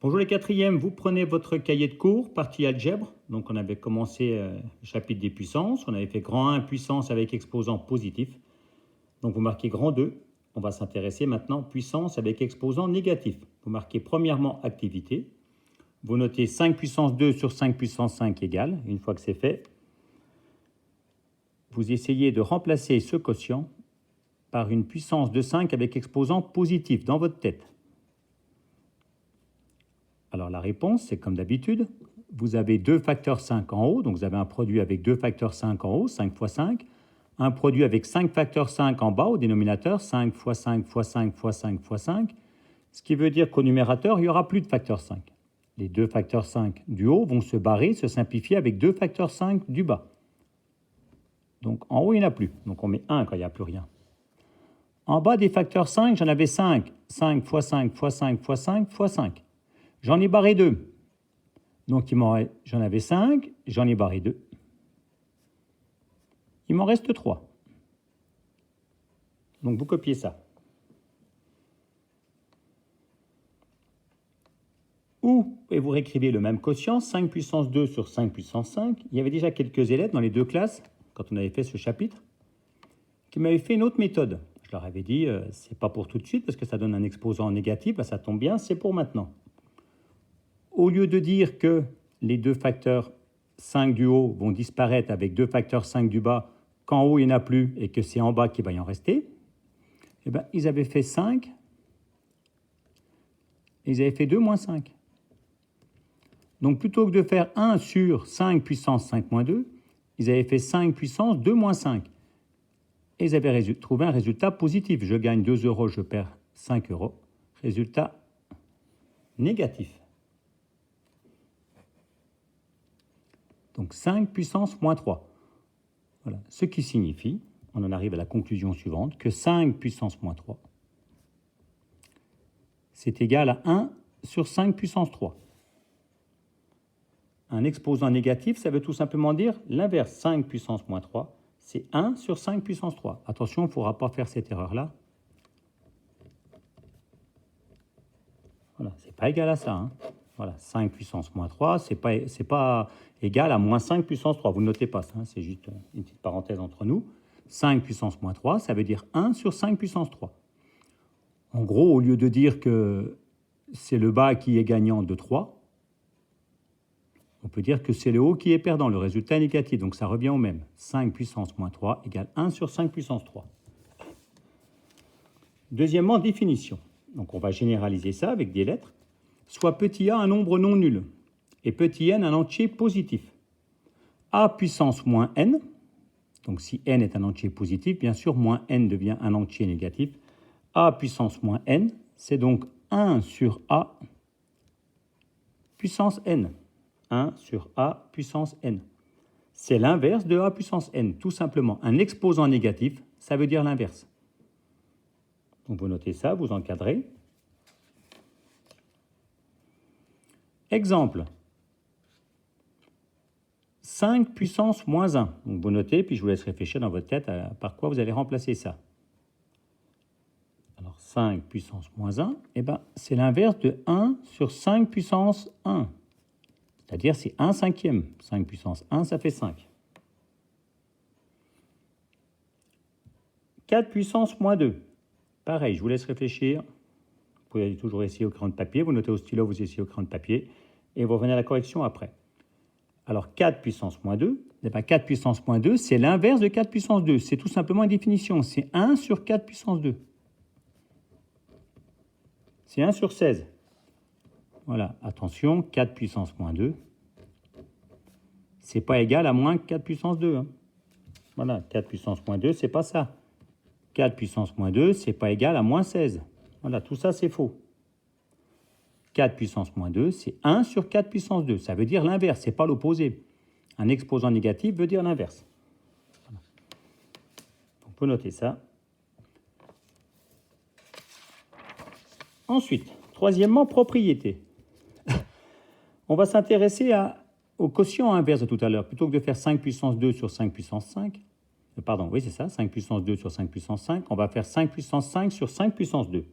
Bonjour les quatrièmes, vous prenez votre cahier de cours, partie algèbre. Donc on avait commencé le chapitre des puissances, on avait fait grand 1 puissance avec exposant positif. Donc vous marquez grand 2, on va s'intéresser maintenant puissance avec exposant négatif. Vous marquez premièrement activité, vous notez 5 puissance 2 sur 5 puissance 5 égale. Une fois que c'est fait, vous essayez de remplacer ce quotient par une puissance de 5 avec exposant positif dans votre tête. Alors la réponse, c'est comme d'habitude, vous avez 2 facteurs 5 en haut, donc vous avez un produit avec 2 facteurs 5 en haut, 5 fois 5, un produit avec 5 facteurs 5 en bas au dénominateur, 5 fois 5 fois 5 fois 5 fois 5, ce qui veut dire qu'au numérateur, il n'y aura plus de facteur 5. Les 2 facteurs 5 du haut vont se barrer, se simplifier avec 2 facteurs 5 du bas. Donc en haut, il n'y en a plus, donc on met 1 quand il n'y a plus rien. En bas des facteurs 5, j'en avais 5, 5 fois 5 fois 5 fois 5 fois 5. J'en ai barré 2. Donc j'en avais 5, j'en ai barré 2. Il m'en reste 3. Donc vous copiez ça. Et vous réécrivez le même quotient, 5 puissance 2 sur 5 puissance 5. Il y avait déjà quelques élèves dans les deux classes, quand on avait fait ce chapitre, qui m'avaient fait une autre méthode. Je leur avais dit, c'est pas pour tout de suite, parce que ça donne un exposant négatif, ben ça tombe bien, c'est pour maintenant. Au lieu de dire que les 2 facteurs 5 du haut vont disparaître avec 2 facteurs 5 du bas, qu'en haut il n'y en a plus et que c'est en bas qu'il va y en rester, eh bien, ils avaient fait 5 et ils avaient fait 2 moins 5. Donc plutôt que de faire 1 sur 5 puissance 5 moins 2, ils avaient fait 5 puissance 2 moins 5. Et ils avaient trouvé un résultat positif. Je gagne 2 euros, je perds 5 euros. Résultat négatif. Donc 5 puissance moins 3. Voilà. Ce qui signifie, on en arrive à la conclusion suivante, que 5 puissance moins 3, c'est égal à 1 sur 5 puissance 3. Un exposant négatif, ça veut tout simplement dire l'inverse. 5 puissance moins 3, c'est 1 sur 5 puissance 3. Attention, il ne faudra pas faire cette erreur-là. Voilà, ce n'est pas égal à ça. Hein. Voilà, 5 puissance moins 3, ce n'est pas égal à moins 5 puissance 3. Vous ne notez pas ça, hein, c'est juste une petite parenthèse entre nous. 5 puissance moins 3, ça veut dire 1 sur 5 puissance 3. En gros, au lieu de dire que c'est le bas qui est gagnant de 3, on peut dire que c'est le haut qui est perdant. Le résultat est négatif, donc ça revient au même. 5 puissance moins 3 égale 1 sur 5 puissance 3. Deuxièmement, définition. Donc on va généraliser ça avec des lettres. Soit petit a un nombre non nul et petit n un entier positif. A puissance moins n, donc si n est un entier positif, bien sûr, moins n devient un entier négatif. A puissance moins n, c'est donc 1 sur a puissance n. 1 sur a puissance n. C'est l'inverse de a puissance n, tout simplement. Un exposant négatif, ça veut dire l'inverse. Donc vous notez ça, vous encadrez. Exemple. 5 puissance moins 1. Donc vous notez, puis je vous laisse réfléchir dans votre tête par quoi vous allez remplacer ça. Alors 5 puissance moins 1, eh ben, c'est l'inverse de 1 sur 5 puissance 1. C'est-à-dire c'est 1 cinquième. 5 puissance 1, ça fait 5. 4 puissance moins 2. Pareil, je vous laisse réfléchir. Vous pouvez toujours essayer au crayon de papier. Vous notez au stylo, vous essayez au crayon de papier. Et vous revenez à la correction après. Alors 4 puissance moins 2, eh bien 4 puissance moins 2, c'est l'inverse de 4 puissance 2. C'est tout simplement une définition. C'est 1 sur 4 puissance 2. C'est 1 sur 16. Voilà, attention, 4 puissance moins 2, c'est pas égal à moins 4 puissance 2. Hein. Voilà, 4 puissance moins 2, c'est pas ça. 4 puissance moins 2, c'est pas égal à moins 16. Voilà, tout ça, c'est faux. 4 puissance moins 2, c'est 1 sur 4 puissance 2. Ça veut dire l'inverse, c'est pas l'opposé. Un exposant négatif veut dire l'inverse. Voilà. On peut noter ça. Ensuite, troisièmement, propriété. On va s'intéresser au quotient inverse de tout à l'heure. Plutôt que de faire 5 puissance 2 sur 5 puissance 5, pardon, oui c'est ça, 5 puissance 2 sur 5 puissance 5, on va faire 5 puissance 5 sur 5 puissance 2.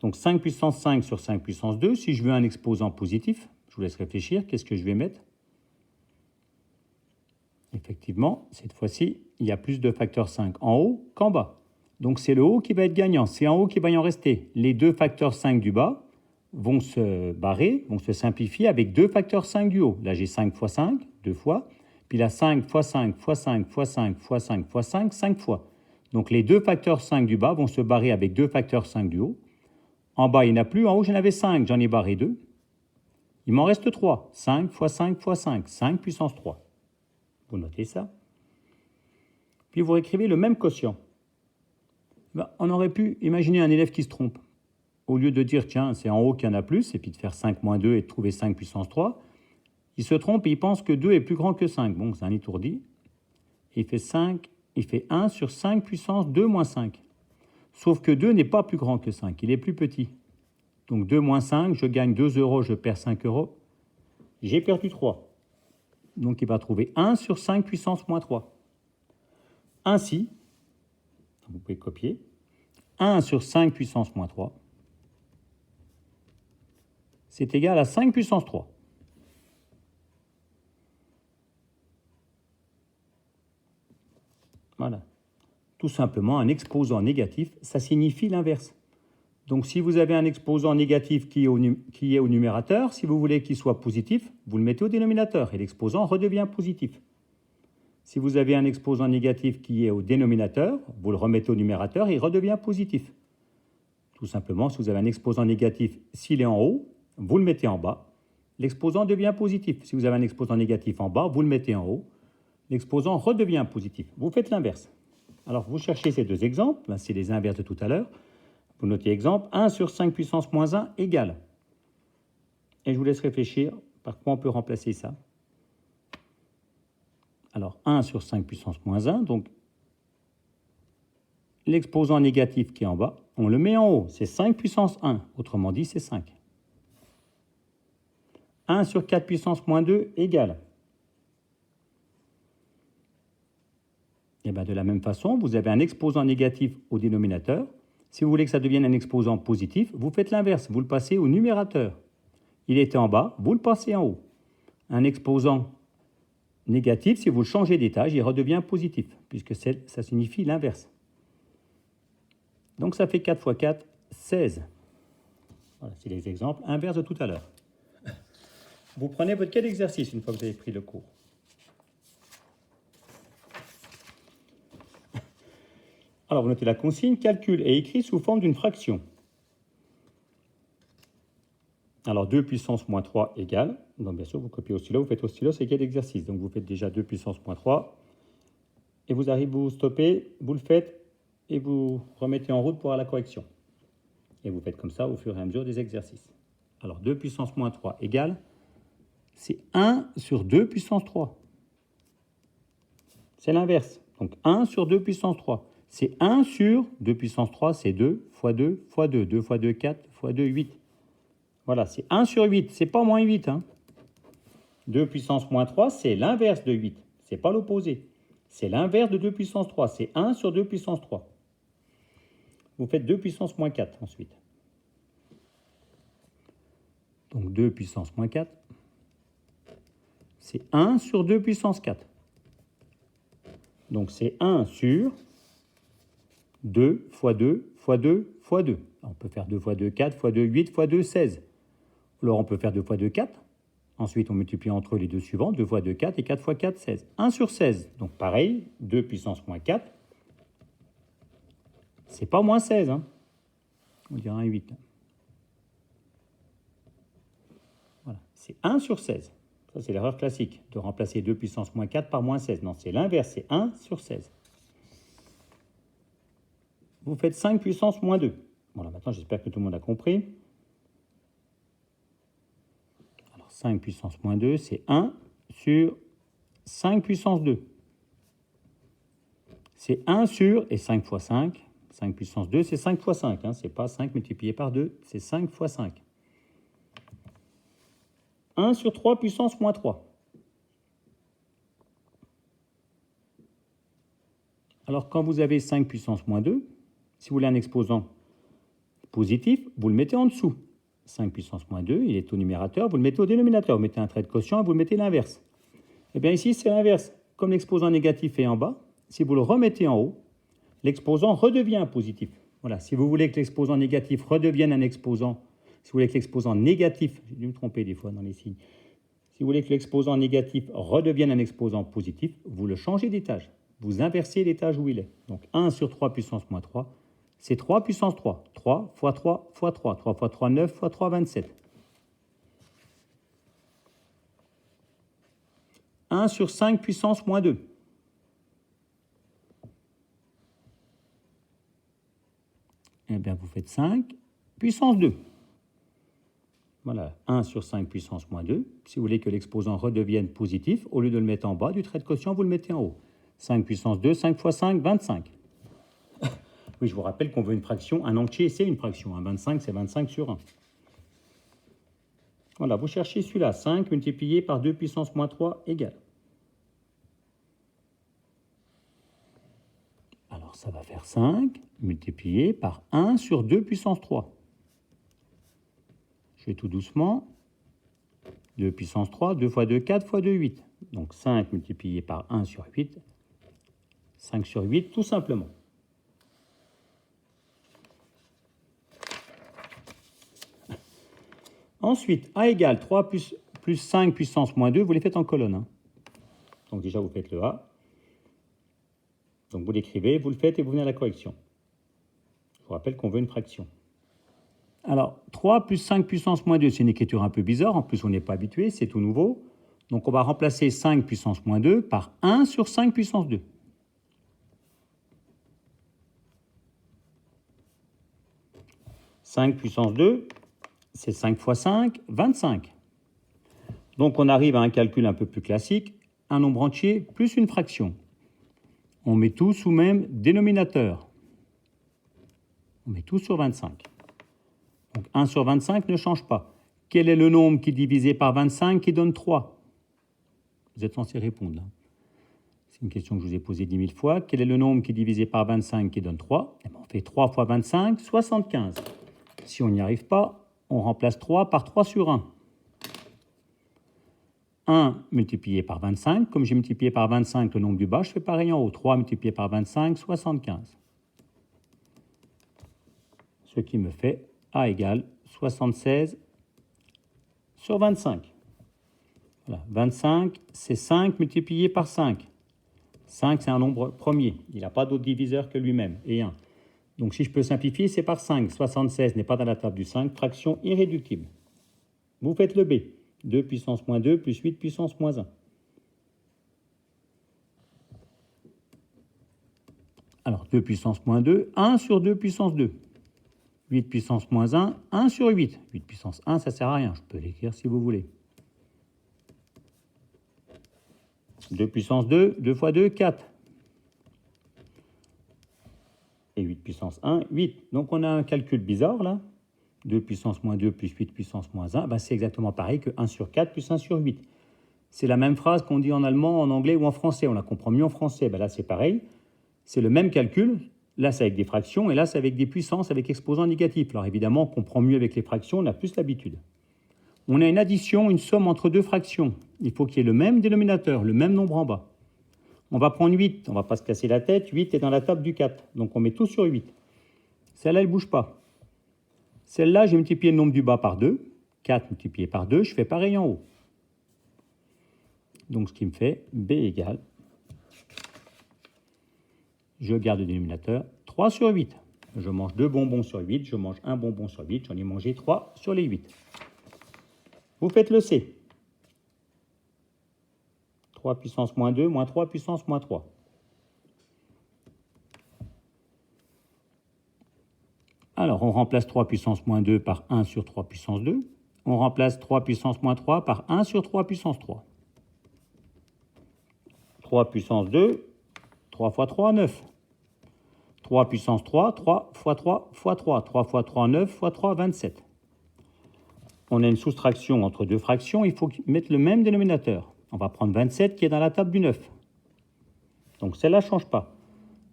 Donc 5 puissance 5 sur 5 puissance 2. Si je veux un exposant positif, je vous laisse réfléchir, qu'est-ce que je vais mettre? Effectivement, cette fois-ci, il y a plus de facteur 5 en haut qu'en bas. Donc c'est le haut qui va être gagnant, c'est en haut qui va y en rester. Les deux facteurs 5 du bas vont se barrer, vont se simplifier avec 2 facteurs 5 du haut. Là, j'ai 5 fois 5, 2 fois. Puis là, 5 fois 5 fois 5 fois 5 fois 5 fois 5, 5 fois. Donc les deux facteurs 5 du bas vont se barrer avec 2 facteurs 5 du haut. En bas, il n'y en a plus. En haut, j'en avais 5. J'en ai barré 2. Il m'en reste 3. 5 fois 5 fois 5. 5 puissance 3. Vous notez ça. Puis vous écrivez le même quotient. On aurait pu imaginer un élève qui se trompe. Au lieu de dire, tiens, c'est en haut qu'il y en a plus, et puis de faire 5 moins 2 et de trouver 5 puissance 3, il se trompe et il pense que 2 est plus grand que 5. Bon, c'est un étourdi. Il fait 1 sur 5 puissance 2 moins 5. Sauf que 2 n'est pas plus grand que 5, il est plus petit. Donc 2 moins 5, je gagne 2 euros, je perds 5 euros. J'ai perdu 3. Donc il va trouver 1 sur 5 puissance moins 3. Ainsi, vous pouvez copier, 1 sur 5 puissance moins 3, c'est égal à 5 puissance 3. Voilà. Tout simplement, un exposant négatif, ça signifie l'inverse. Donc si vous avez un exposant négatif qui est au numérateur, si vous voulez qu'il soit positif, vous le mettez au dénominateur et l'exposant redevient positif. Si vous avez un exposant négatif qui est au dénominateur, vous le remettez au numérateur et il redevient positif. Tout simplement, si vous avez un exposant négatif, s'il est en haut, vous le mettez en bas, l'exposant devient positif. Si vous avez un exposant négatif en bas, vous le mettez en haut, l'exposant redevient positif. Vous faites l'inverse. Alors, vous cherchez ces deux exemples, c'est les inverses de tout à l'heure. Vous notez exemple, 1 sur 5 puissance moins 1 égale. Et je vous laisse réfléchir par quoi on peut remplacer ça. Alors, 1 sur 5 puissance moins 1, donc l'exposant négatif qui est en bas, on le met en haut, c'est 5 puissance 1, autrement dit, c'est 5. 1 sur 4 puissance moins 2 égale. Et bien de la même façon, vous avez un exposant négatif au dénominateur. Si vous voulez que ça devienne un exposant positif, vous faites l'inverse, vous le passez au numérateur. Il était en bas, vous le passez en haut. Un exposant négatif, si vous le changez d'étage, il redevient positif, puisque ça signifie l'inverse. Donc ça fait 4 fois 4, 16. Voilà, c'est les exemples inverses de tout à l'heure. Vous prenez votre quel exercice une fois que vous avez pris le cours? Alors, vous notez la consigne, calcul est écrit sous forme d'une fraction. Alors, 2 puissance moins 3 égale, donc bien sûr, vous copiez au stylo, vous faites au stylo, c'est quel exercice? Donc, vous faites déjà 2 puissance moins 3, et vous arrivez, vous stoppez, vous le faites, et vous remettez en route pour la correction. Et vous faites comme ça au fur et à mesure des exercices. Alors, 2 puissance moins 3 égale, c'est 1 sur 2 puissance 3. C'est l'inverse. Donc, 1 sur 2 puissance 3. C'est 1 sur 2 puissance 3, c'est 2 fois 2 fois 2. 2 fois 2, 4 fois 2, 8. Voilà, c'est 1 sur 8. C'est pas moins 8. 2 puissance moins 3, c'est l'inverse de 8. C'est pas l'opposé. C'est l'inverse de 2 puissance 3. C'est 1 sur 2 puissance 3. Vous faites 2 puissance moins 4 ensuite. Donc 2 puissance moins 4, c'est 1 sur 2 puissance 4. Donc c'est 1 sur 2 fois 2 fois 2 fois 2. On peut faire 2 fois 2, 4 fois 2, 8 fois 2, 16. Alors on peut faire 2 fois 2, 4. Ensuite on multiplie entre les deux suivants, 2 fois 2, 4 et 4 fois 4, 16. 1 sur 16. Donc pareil, 2 puissance moins 4. C'est pas moins 16. On dirait un 8. Voilà, c'est 1 sur 16. Ça, c'est l'erreur classique, de remplacer 2 puissance moins 4 par moins 16. Non, c'est l'inverse, c'est 1 sur 16. Vous faites 5 puissance moins 2. Voilà, maintenant, j'espère que tout le monde a compris. Alors, 5 puissance moins 2, c'est 1 sur 5 puissance 2. C'est 1 sur, et 5 fois 5. 5 puissance 2, c'est 5 fois 5. Ce n'est pas 5 multiplié par 2, c'est 5 fois 5. 1 sur 3 puissance moins 3. Alors, quand vous avez 5 puissance moins 2, si vous voulez un exposant positif, vous le mettez en dessous. 5 puissance moins 2, il est au numérateur, vous le mettez au dénominateur. Vous mettez un trait de quotient et vous le mettez l'inverse. Eh bien ici, c'est l'inverse. Comme l'exposant négatif est en bas, si vous le remettez en haut, l'exposant redevient un positif. Voilà, si vous voulez que l'exposant négatif redevienne un exposant, si vous voulez que l'exposant négatif, j'ai dû me tromper des fois dans les signes, si vous voulez que l'exposant négatif redevienne un exposant positif, vous le changez d'étage. Vous inversez l'étage où il est. Donc 1 sur 3 puissance moins 3, c'est 3 puissance 3. 3 fois 3 fois 3. 3 fois 3, 9 fois 3, 27. 1 sur 5 puissance moins 2. Eh bien, vous faites 5 puissance 2. Voilà, 1 sur 5 puissance moins 2. Si vous voulez que l'exposant redevienne positif, au lieu de le mettre en bas du trait de quotient, vous le mettez en haut. 5 puissance 2, 5 fois 5, 25. Oui, je vous rappelle qu'on veut une fraction, un entier, c'est une fraction. 25, c'est 25 sur 1. Voilà, vous cherchez celui-là. 5 multiplié par 2 puissance moins 3 égale. Alors, ça va faire 5 multiplié par 1 sur 2 puissance 3. Je fais tout doucement. 2 puissance 3, 2 fois 2, 4 fois 2, 8. Donc 5 multiplié par 1 sur 8. 5 sur 8, tout simplement. Ensuite, A égale 3 plus 5 puissance moins 2, vous les faites en colonne. Hein. Donc déjà, vous faites le A. Donc vous l'écrivez, vous le faites et vous venez à la correction. Je vous rappelle qu'on veut une fraction. Alors, 3 plus 5 puissance moins 2, c'est une écriture un peu bizarre. En plus, on n'est pas habitué, c'est tout nouveau. Donc on va remplacer 5 puissance moins 2 par 1 sur 5 puissance 2. « 5 puissance 2, c'est 5 fois 5, 25. Donc on arrive à un calcul un peu plus classique, un nombre entier plus une fraction. On met tout sous même dénominateur. On met tout sur 25. Donc 1 sur 25 ne change pas. Quel est le nombre qui est divisé par 25 qui donne 3? Vous êtes censé répondre là. C'est une question que je vous ai posée 10 000 fois. Quel est le nombre qui est divisé par 25 qui donne 3? Eh bien, on fait 3 fois 25, 75. Si on n'y arrive pas, on remplace 3 par 3 sur 1. 1 multiplié par 25. Comme j'ai multiplié par 25 le nombre du bas, je fais pareil en haut. 3 multiplié par 25, 75. Ce qui me fait A égale 76 sur 25. Voilà. 25, c'est 5 multiplié par 5. 5, c'est un nombre premier. Il n'a pas d'autre diviseur que lui-même, et 1. Donc si je peux simplifier, c'est par 5. 76 n'est pas dans la table du 5, fraction irréductible. Vous faites le B. 2 puissance moins 2 plus 8 puissance moins 1. Alors 2 puissance moins 2, 1 sur 2 puissance 2. 8 puissance moins 1, 1 sur 8. 8 puissance 1, ça ne sert à rien. Je peux l'écrire si vous voulez. 2 puissance 2, 2 fois 2, 4. Et 8 puissance 1, 8. Donc on a un calcul bizarre là. 2 puissance moins 2 plus 8 puissance moins 1, ben c'est exactement pareil que 1 sur 4 plus 1 sur 8. C'est la même phrase qu'on dit en allemand, en anglais ou en français. On la comprend mieux en français. Ben là c'est pareil. C'est le même calcul. Là c'est avec des fractions et là c'est avec des puissances avec exposants négatifs. Alors évidemment on comprend mieux avec les fractions, on a plus l'habitude. On a une addition, une somme entre deux fractions. Il faut qu'il y ait le même dénominateur, le même nombre en bas. On va prendre 8, on ne va pas se casser la tête. 8 est dans la table du 4, donc on met tout sur 8. Celle-là, elle ne bouge pas. Celle-là, j'ai multiplié le nombre du bas par 2. 4 multiplié par 2, je fais pareil en haut. Donc ce qui me fait B égale, je garde le dénominateur, 3 sur 8. Je mange 2 bonbons sur 8, je mange 1 bonbon sur 8, j'en ai mangé 3 sur les 8. Vous faites le C. 3 puissance moins 2, moins 3 puissance moins 3. Alors, on remplace 3 puissance moins 2 par 1 sur 3 puissance 2. On remplace 3 puissance moins 3 par 1 sur 3 puissance 3. 3 puissance 2, 3 fois 3, 9. 3 puissance 3, 3 fois 3 fois 3. 3 fois 3, 9 fois 3, 27. On a une soustraction entre deux fractions, il faut mettre le même dénominateur. On va prendre 27 qui est dans la table du 9. Donc celle-là ne change pas.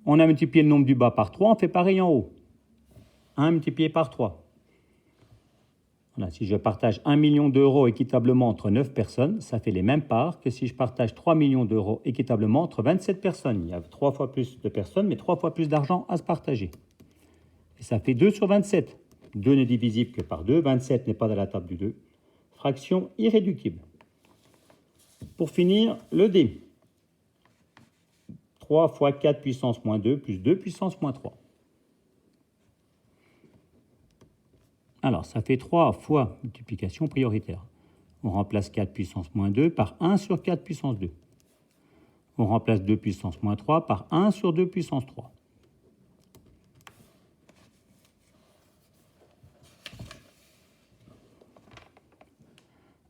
On a multiplié le nombre du bas par 3, on fait pareil en haut. 1 multiplié par 3. Voilà, si je partage 1 million d'euros équitablement entre 9 personnes, ça fait les mêmes parts que si je partage 3 millions d'euros équitablement entre 27 personnes. Il y a 3 fois plus de personnes, mais 3 fois plus d'argent à se partager. Et ça fait 2 sur 27. 2 n'est divisible que par 2. 27 n'est pas dans la table du 2. Fraction irréductible. Pour finir, le D. 3 fois 4 puissance moins 2 plus 2 puissance moins 3. Alors, ça fait 3 fois multiplication prioritaire. On remplace 4 puissance moins 2 par 1 sur 4 puissance 2. On remplace 2 puissance moins 3 par 1 sur 2 puissance 3.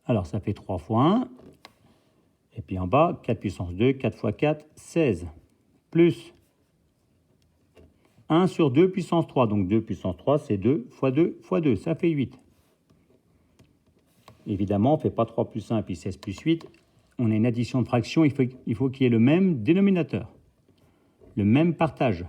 Alors, ça fait 3 fois 1. Et puis en bas, 4 puissance 2, 4 fois 4, 16. Plus 1 sur 2 puissance 3. Donc 2 puissance 3, c'est 2 fois 2 fois 2. Ça fait 8. Évidemment, on ne fait pas 3 plus 1 et puis 16 plus 8. On a une addition de fractions, il faut qu'il y ait le même dénominateur. Le même partage.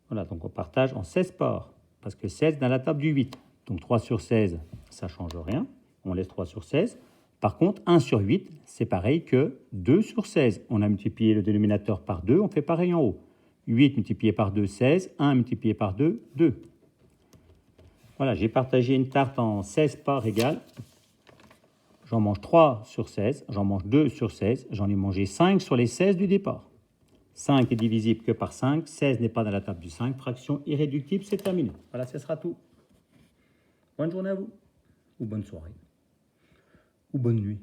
Voilà, donc on partage en 16 parts. Parce que 16 dans la table du 8. Donc 3 sur 16, ça ne change rien. On laisse 3 sur 16. Par contre, 1 sur 8, c'est pareil que 2 sur 16. On a multiplié le dénominateur par 2, on fait pareil en haut. 8 multiplié par 2, 16. 1 multiplié par 2, 2. Voilà, j'ai partagé une tarte en 16 parts égales. J'en mange 3 sur 16, j'en mange 2 sur 16, j'en ai mangé 5 sur les 16 du départ. 5 est divisible que par 5, 16 n'est pas dans la table du 5, fraction irréductible, c'est terminé. Voilà, ce sera tout. Bonne journée à vous, ou bonne soirée, ou bonne nuit.